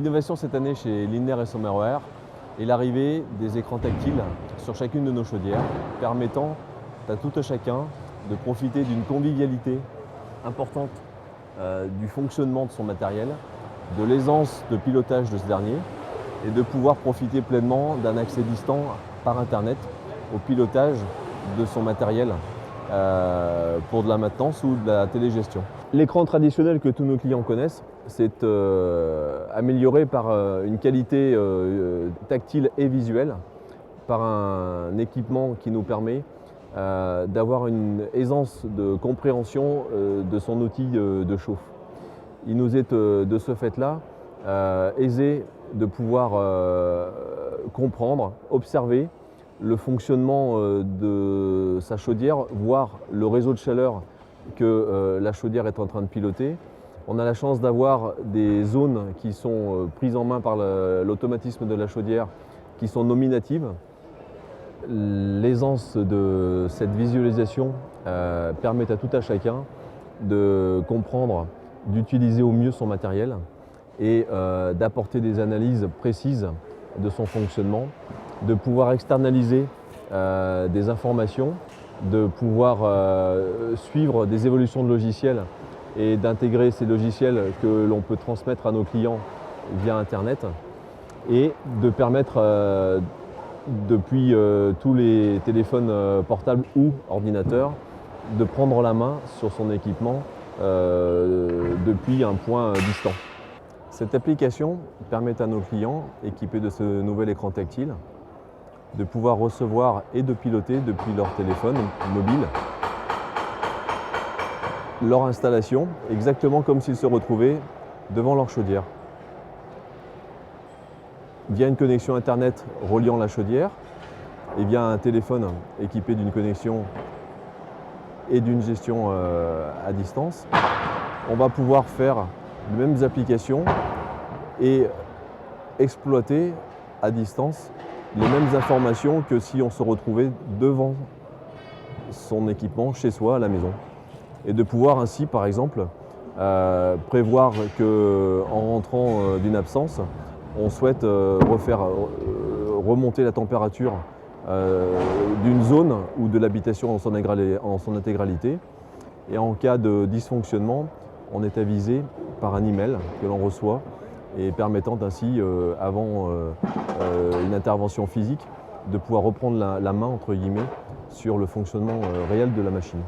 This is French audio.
L'innovation cette année chez Lindner et Sommerauer est l'arrivée des écrans tactiles sur chacune de nos chaudières, permettant à tout un chacun de profiter d'une convivialité importante du fonctionnement de son matériel, de l'aisance de pilotage de ce dernier et de pouvoir profiter pleinement d'un accès distant par Internet au pilotage de son matériel pour de la maintenance ou de la télégestion. L'écran traditionnel que tous nos clients connaissent, c'est amélioré par une qualité tactile et visuelle, par un équipement qui nous permet d'avoir une aisance de compréhension de son outil de chauffe. Il nous est de ce fait-là aisé de pouvoir comprendre, observer le fonctionnement de sa chaudière, voire le réseau de chaleur que la chaudière est en train de piloter. On a la chance d'avoir des zones qui sont prises en main par l'automatisme de la chaudière, qui sont nominatives. L'aisance de cette visualisation permet à tout un chacun de comprendre, d'utiliser au mieux son matériel et d'apporter des analyses précises de son fonctionnement, de pouvoir externaliser des informations, de pouvoir suivre des évolutions de logiciels et d'intégrer ces logiciels que l'on peut transmettre à nos clients via Internet et de permettre depuis tous les téléphones portables ou ordinateurs de prendre la main sur son équipement depuis un point distant. Cette application permet à nos clients équipés de ce nouvel écran tactile de pouvoir recevoir et de piloter depuis leur téléphone mobile leur installation exactement comme s'ils se retrouvaient devant leur chaudière. Via une connexion Internet reliant la chaudière et via un téléphone équipé d'une connexion et d'une gestion à distance, on va pouvoir faire les mêmes applications et exploiter à distance les mêmes informations que si on se retrouvait devant son équipement chez soi à la maison. Et de pouvoir ainsi, par exemple, prévoir qu'en rentrant d'une absence, on souhaite remonter la température d'une zone ou de l'habitation en son intégralité. Et en cas de dysfonctionnement, on est avisé par un email que l'on reçoit et permettant ainsi, avant une intervention physique, de pouvoir reprendre la main entre guillemets sur le fonctionnement réel de la machine.